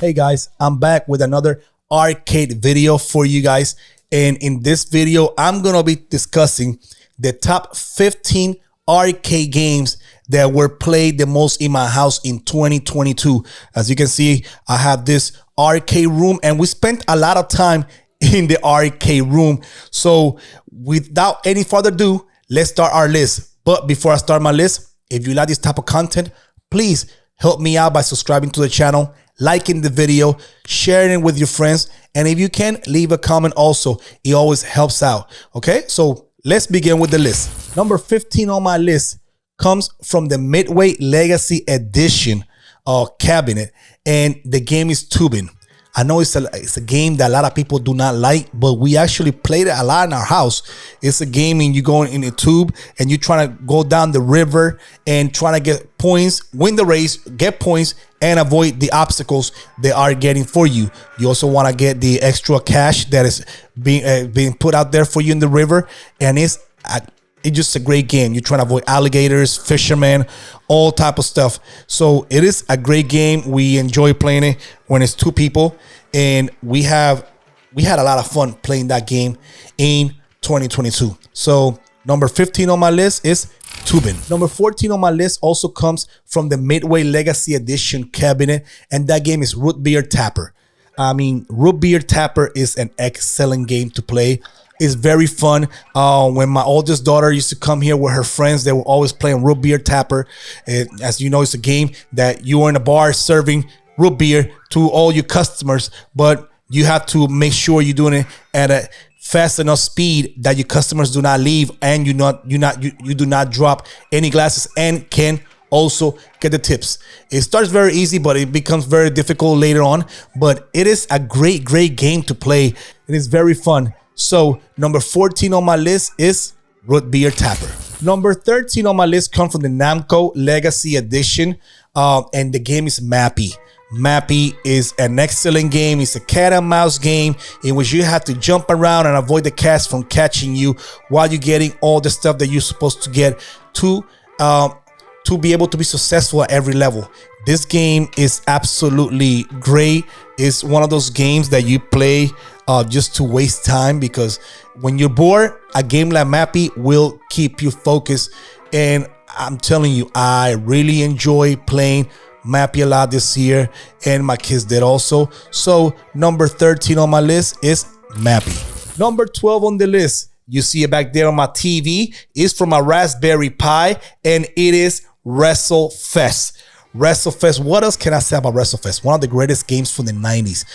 Hey guys, I'm back with another arcade video for you guys. And in this video, I'm going to be discussing the top 15 arcade games that were played the most in my house in 2022. As you can see, I have this arcade room and we spent a lot of time in the arcade room. So without any further ado, let's start our list. But before I start my list, if you like this type of content, please help me out by subscribing to the channel, liking the video, sharing it with your friends, and if you can, leave a comment also. It always helps out. Okay, so let's begin with the list. Number 15 on my list comes from the Midway Legacy Edition cabinet, and the game is Tubing. I know it's a game that a lot of people do not like, but we actually played it a lot in our house. It's a game and you go in a tube and you're trying to go down the river and trying to get points, win the race, get points, and avoid the obstacles they are getting for you. You also want to get the extra cash that is being put out there for you in the river, and it's just a great game. You're trying to avoid alligators, fishermen, all type of stuff. So it is a great game. We enjoy playing it when it's two people, and we had a lot of fun playing that game in 2022. So number 15 on my list is Tubing. Number 14 on my list also comes from the Midway Legacy Edition cabinet, and that game is Root Beer Tapper. I mean, Root Beer Tapper is an excellent game to play. It's very fun. When my oldest daughter used to come here with her friends, they were always playing Root Beer Tapper. As you know, it's a game that you are in a bar serving root beer to all your customers, but you have to make sure you're doing it at a fast enough speed that your customers do not leave, and you do not drop any glasses, and can also get the tips. It starts very easy, but it becomes very difficult later on. But it is a great game to play. It is very fun. So number 14 on my list is Root Beer Tapper. Number 13 on my list comes from the Namco Legacy Edition, and the game is Mappy. Mappy is an excellent game. It's a cat and mouse game in which you have to jump around and avoid the cats from catching you while you're getting all the stuff that you're supposed to get to be able to be successful at every level. This game is absolutely great. It's one of those games that you play just to waste time, because when you're bored, a game like Mappy will keep you focused. And I'm telling you, I really enjoy playing Mappy a lot this year, and my kids did also. So number 13 on my list is Mappy. Number 12 on the list, you see it back there on my TV, is from a Raspberry Pi, and it is Wrestlefest. Wrestlefest. What else can I say about Wrestlefest? One of the greatest games from the 90s.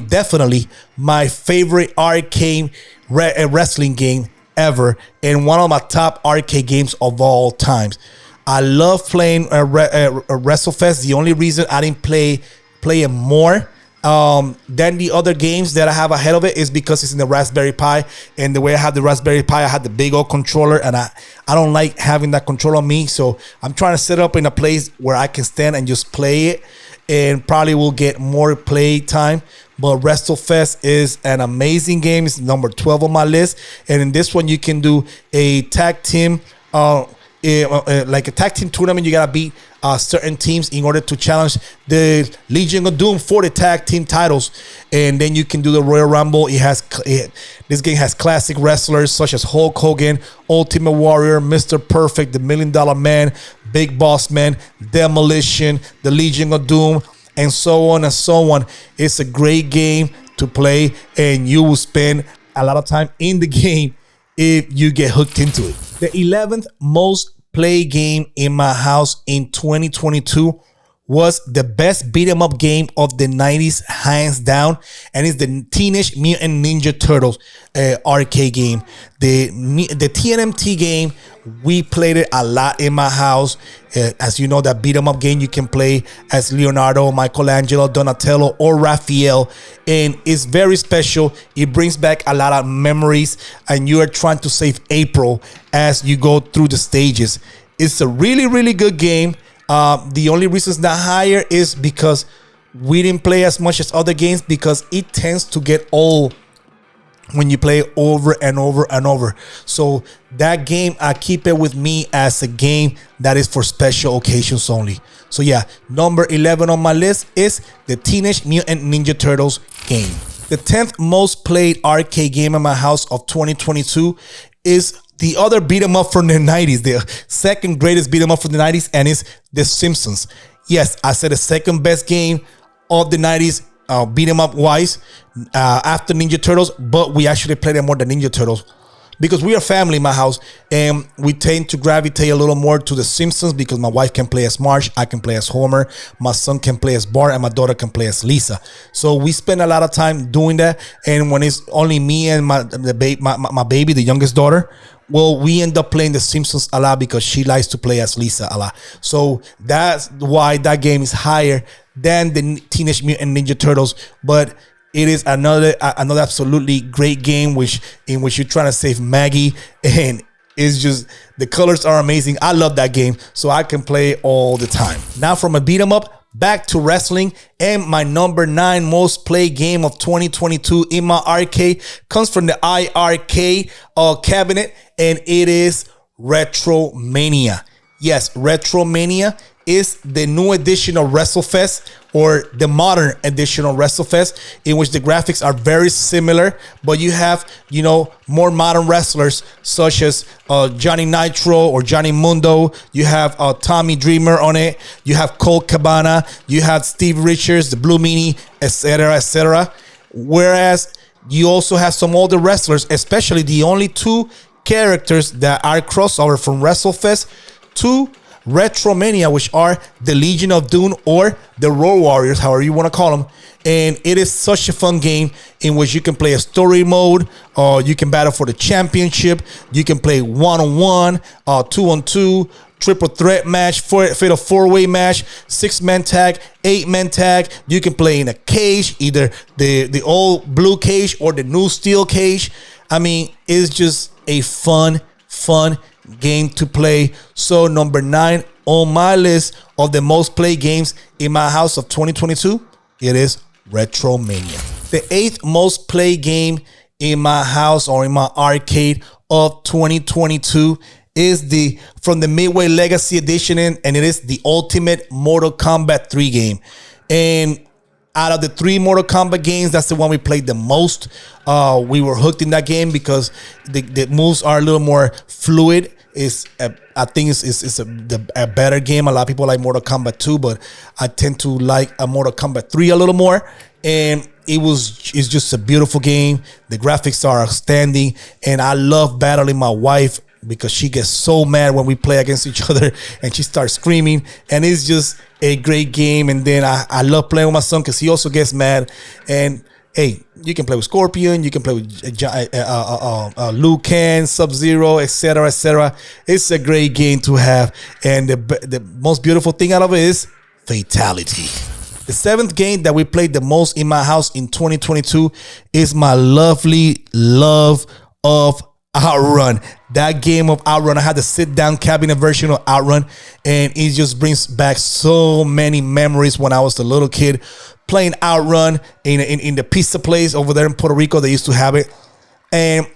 Definitely my favorite arcade wrestling game ever, and one of my top arcade games of all times. I love playing Wrestlefest. The only reason I didn't play it more than the other games that I have ahead of it is because it's in the Raspberry Pi, and the way I have the Raspberry Pi, I had the big old controller, and I don't like having that controller on me. So I'm trying to set up in a place where I can stand and just play it, and probably will get more play time. But Wrestlefest is an amazing game. It's number 12 on my list, and in this one you can do a tag team like a tag team tournament. You gotta beat certain teams in order to challenge the Legion of Doom for the tag team titles, and then you can do the Royal Rumble. This game has classic wrestlers such as Hulk Hogan, Ultimate Warrior, Mr. Perfect, the $1 Million Man, Big Boss Man, Demolition, the Legion of Doom, and so on and so on. It's a great game to play, and you will spend a lot of time in the game if you get hooked into it. The 11th most played game in my house in 2022 was the best beat 'em up game of the 90s, hands down, and it's the Teenage Mutant Ninja Turtles arcade game. The TNMT game, we played it a lot in my house. As you know, that beat 'em up game, you can play as Leonardo, Michelangelo, Donatello, or Raphael, and it's very special. It brings back a lot of memories, and you are trying to save April as you go through the stages. It's a really good game. The only reason it's not higher is because we didn't play as much as other games, because it tends to get old when you play over and over and over. So that game, I keep it with me as a game that is for special occasions only. So yeah, number 11 on my list is the Teenage Mutant Ninja Turtles game. The 10th most played arcade game in my house of 2022 is the other beat 'em up from the 90s, the second greatest beat 'em up from the 90s, and it's the Simpsons. Yes, I said the second best game of the 90s, beat 'em up wise, after Ninja Turtles, but we actually played it more than Ninja Turtles because we are family in my house, and we tend to gravitate a little more to the Simpsons because my wife can play as Marge, I can play as Homer, my son can play as Bart, and my daughter can play as Lisa. So we spend a lot of time doing that, and when it's only me and my baby, the youngest daughter, well, we end up playing the Simpsons a lot because she likes to play as Lisa a lot. So that's why that game is higher than the Teenage Mutant Ninja Turtles, but it is another absolutely great game in which you're trying to save Maggie, and it's just, the colors are amazing. I love that game, so I can play it all the time. Now from a beat 'em up back to wrestling, and my number 9 most played game of 2022 in my arcade comes from the iArcade cabinet, and it is Retro Mania. Yes, Retro Mania is the new edition of Wrestlefest, or the modern edition of Wrestlefest, in which the graphics are very similar, but you have, more modern wrestlers such as Johnny Nitro or Johnny Mundo. You have Tommy Dreamer on it. You have Colt Cabana. You have Steve Richards, the Blue Meanie, etc., etc. Whereas you also have some older wrestlers, especially the only 2 characters that are crossover from Wrestlefest to Retro Mania, which are the Legion of Doom or the Road Warriors, however you want to call them. And it is such a fun game in which you can play a story mode, or you can battle for the championship. You can play 1-on-1, 2-on-2, triple threat match, fatal 4-way match, 6-man tag, 8-man tag. You can play in a cage, either the old blue cage or the new steel cage. I mean, it's just a fun game to play. So number 9 on my list of the most played games in my house of 2022, it is Retro Mania. The 8th most played game in my house or in my arcade of 2022 is from the Midway Legacy Edition, and it is the Ultimate Mortal Kombat 3 game. And out of the 3 Mortal Kombat games, that's the one we played the most. We were hooked in that game because the moves are a little more fluid. I think it's a better game. A lot of people like Mortal Kombat 2, but I tend to like a Mortal Kombat 3 a little more. And it's just a beautiful game. The graphics are outstanding, and I love battling my wife because she gets so mad when we play against each other, and she starts screaming. And it's just a great game. And then I love playing with my son because he also gets mad. And hey, you can play with Scorpion, you can play with Liu Kang, Sub-Zero, etc., etc. It's a great game to have, and the most beautiful thing out of it is fatality. The 7th game that we played the most in my house in 2022 is my lovely love of Outrun. That game of Outrun, I had the sit-down cabinet version of Outrun, and it just brings back so many memories when I was a little kid playing Outrun in the pizza place over there in Puerto Rico. They used to have it, and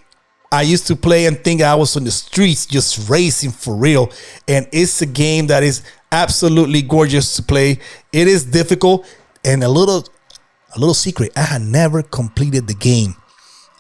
I used to play and think I was on the streets just racing for real. And it's a game that is absolutely gorgeous to play. It is difficult, and a little secret, I had never completed the game,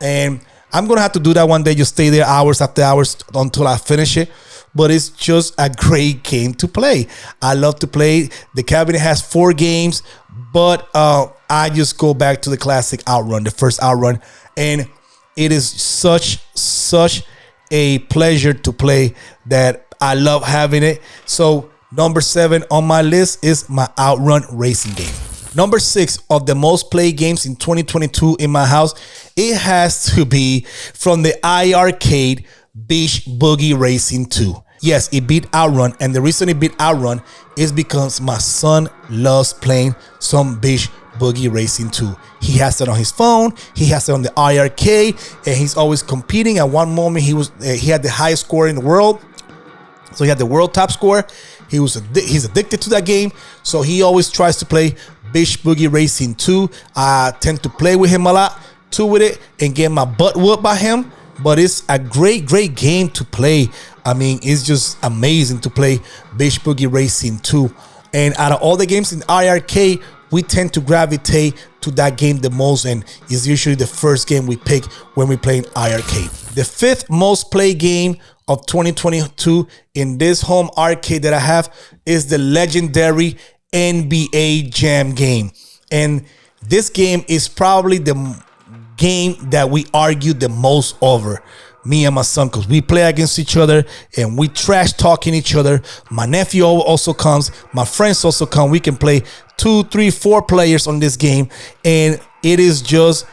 and I'm gonna have to do that one day. Just stay there hours after hours until I finish it. But it's just a great game to play. I love to play. The cabinet has 4 games, but I just go back to the classic Outrun, the first Outrun, and it is such a pleasure to play that I love having it. So number 7 on my list is my Outrun racing game. Number 6 of the most played games in 2022 in my house, it has to be from the iArcade Beach Buggy Racing 2. Yes, it beat Outrun, and the reason it beat Outrun is because my son loves playing some Beach Buggy Racing 2. He has it on his phone, he has it on the iArcade, and he's always competing. At one moment, he had the highest score in the world, so he had the world top score. He's addicted to that game, so he always tries to play Beach Buggy Racing 2. I tend to play with him a lot, 2 with it and get my butt whooped by him. But it's a great game to play. I mean, it's just amazing to play Beach Boogie Racing 2. And out of all the games in IRK, we tend to gravitate to that game the most, and it's usually the first game we pick when we play in IRK. The 5th most played game of 2022 in this home arcade that I have is the legendary NBA Jam game. And this game is probably the game that we argue the most over, me and my son, because we play against each other and we trash talking each other. My nephew also comes, my friends also come. We can play 2, 3, 4 players on this game, and it is just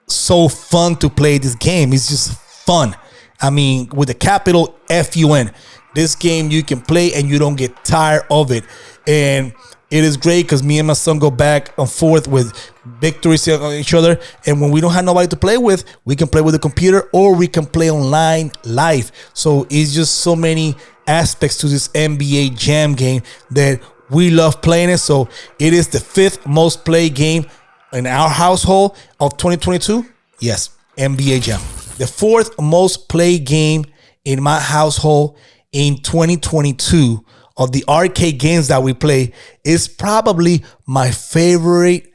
so fun to play this game. It's just fun. I mean, with the capital F-U-N. This game you can play and you don't get tired of it. And it is great because me and my son go back and forth with victories on each other. And when we don't have nobody to play with, we can play with the computer or we can play online live. So it's just so many aspects to this NBA Jam game that we love playing it. So it is the 5th most played game in our household of 2022. Yes, NBA Jam. The 4th most played game in my household in 2022 of the arcade games that we play is probably my favorite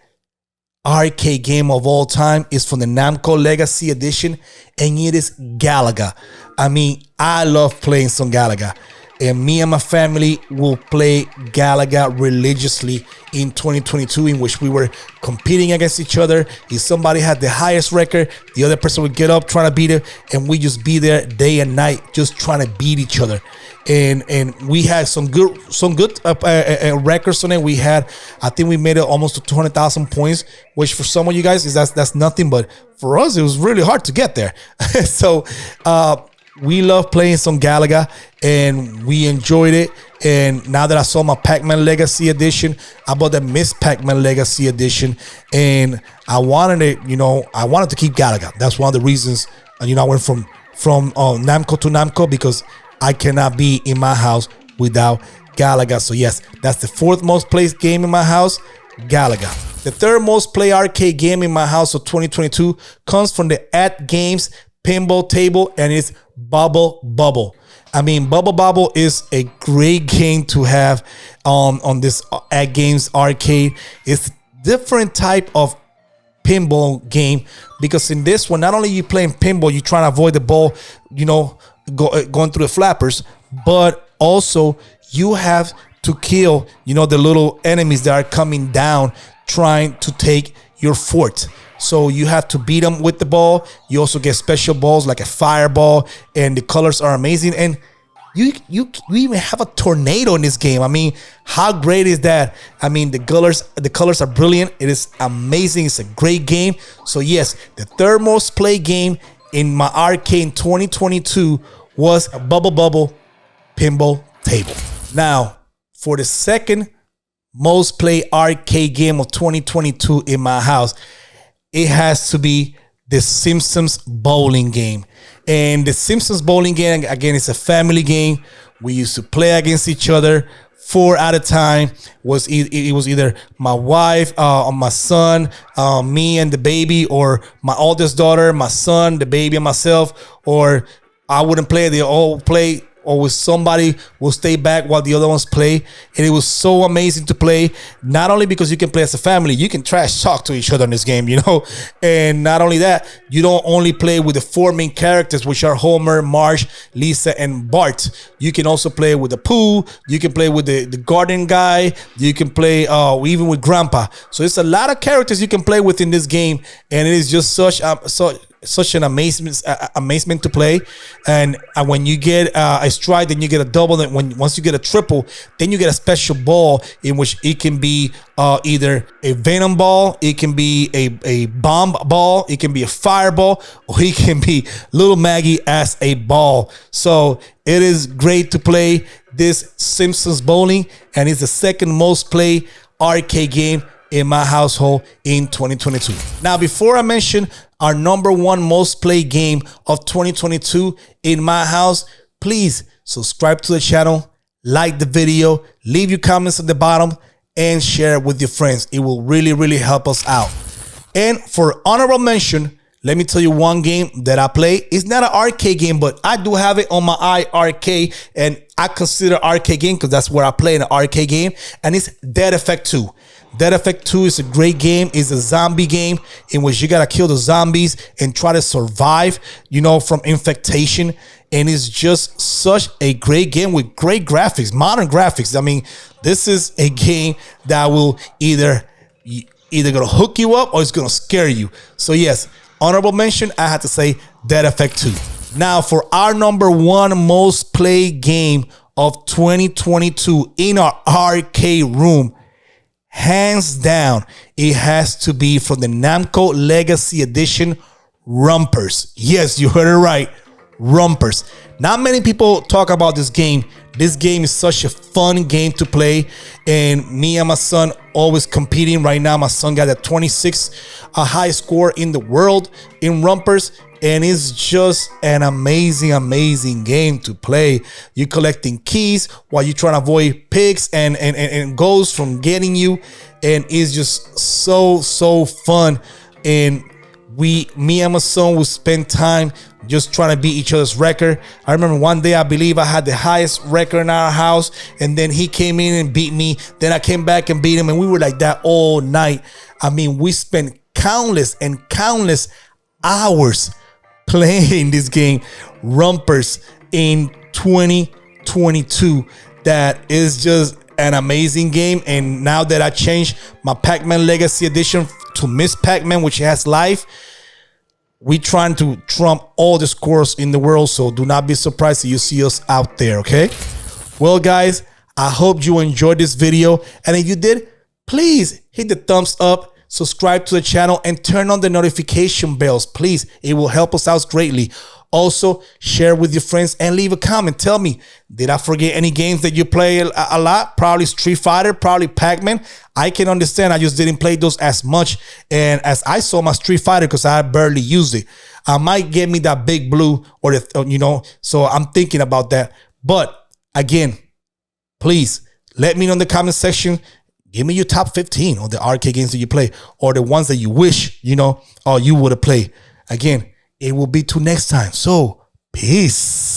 arcade game of all time. Is from the Namco Legacy Edition, and it is Galaga. I mean, I love playing some Galaga, and me and my family will play Galaga religiously in 2022, in which we were competing against each other. If somebody had the highest record, the other person would get up trying to beat it, and we just be there day and night just trying to beat each other. And we had some good records on it. We had, I think we made it almost to 200,000 points, which for some of you guys is that's nothing, but for us it was really hard to get there. So we love playing some Galaga and we enjoyed it. And now that I saw my Pac-Man Legacy Edition, I bought the Miss Pac-Man Legacy Edition, and I wanted it. I wanted to keep Galaga. That's one of the reasons. I went from Namco to Namco, because I cannot be in my house without Galaga. So yes, that's the 4th most played game in my house, Galaga. The 3rd most played arcade game in my house of 2022 comes from the At Games pinball table, and it's Bobble. I mean, Bobble is a great game to have on this At Games arcade. It's a different type of pinball game, because in this one, not only you playing pinball, you trying to avoid the ball, going through the flappers, but also you have to kill, the little enemies that are coming down trying to take your fort. So you have to beat them with the ball. You also get special balls like a fireball, and the colors are amazing. And you even have a tornado in this game. I mean, how great is that? I mean, the colors are brilliant. It is amazing. It's a great game. So yes, the 3rd most played game in my arcade in 2022 was a Bubble pinball table. Now, for the 2nd most played arcade game of 2022 in my house, it has to be the Simpsons bowling game. And the Simpsons bowling game, again, it's a family game. We used to play against each other 4 at a time. It was either my wife, or my son, me and the baby, or my oldest daughter, my son, the baby, and myself. Or I wouldn't play. They all play, or with somebody will stay back while the other ones play. And it was so amazing to play, not only because you can play as a family, you can trash talk to each other in this game, and not only that, you don't only play with the 4 main characters, which are Homer, Marge, Lisa, and Bart. You can also play with the Pooh, you can play with the garden guy, you can play even with Grandpa. So it's a lot of characters you can play with in this game, and it is just such an amazement to play. And when you get a strike, then you get a double. Then once you get a triple, then you get a special ball, in which it can be either a venom ball, it can be a bomb ball, it can be a fireball, or it can be Little Maggie as a ball. So it is great to play this Simpsons bowling, and it's the 2nd most played arcade game in my household in 2022. Now, before I mention our number 1 most played game of 2022 in my house, please subscribe to the channel, like the video, leave your comments at the bottom, and share it with your friends. It will really help us out. And for honorable mention, let me tell you one game that I play. It's not an arcade game, but I do have it on my iArcade, and I consider arcade game because that's where I play an arcade game, and it's Dead Effect 2. Dead Effect 2 is a great game. It's a zombie game in which you gotta kill the zombies and try to survive, from infectation. And it's just such a great game with great graphics, modern graphics. I mean, this is a game that will either gonna hook you up or it's gonna scare you. So yes, honorable mention, I had to say Dead Effect 2. Now for our number one most played game of 2022 in our arcade room, hands down, it has to be from the Namco Legacy Edition, Rumpers. Yes, you heard it right, Rumpers. Not many people talk about this game. This game is such a fun game to play, and me and my son always competing. Right now, my son got a 26, a high score in the world in Rumpers, and it's just an amazing game to play. You're collecting keys while you're trying to avoid pigs and ghosts from getting you, and it's just so fun. And me and my son will spend time just trying to beat each other's record. I remember one day, I believe I had the highest record in our house, and then he came in and beat me. Then I came back and beat him, and we were like that all night. I mean, we spent countless hours playing this game, Rumpers, in 2022. That is just an amazing game. And now that I changed my Pac-Man Legacy Edition to Miss Pac-Man, which has life, we trying to trump all the scores in the world. So do not be surprised if you see us out there, okay? Well, guys, I hope you enjoyed this video. And if you did, please hit the thumbs up, subscribe to the channel, and turn on the notification bells. Please, it will help us out greatly. Also, share with your friends and leave a comment. Tell me, did I forget any games that you play a lot? Probably Street Fighter, probably Pac-Man. I can understand. I just didn't play those as much. And as I saw my Street Fighter, because I barely used it, I might get me that big blue or so I'm thinking about that. But again, please let me know in the comment section. Give me your top 15 of the arcade games that you play, or the ones that you wish, you would have played. Again, it will be till next time. So, peace.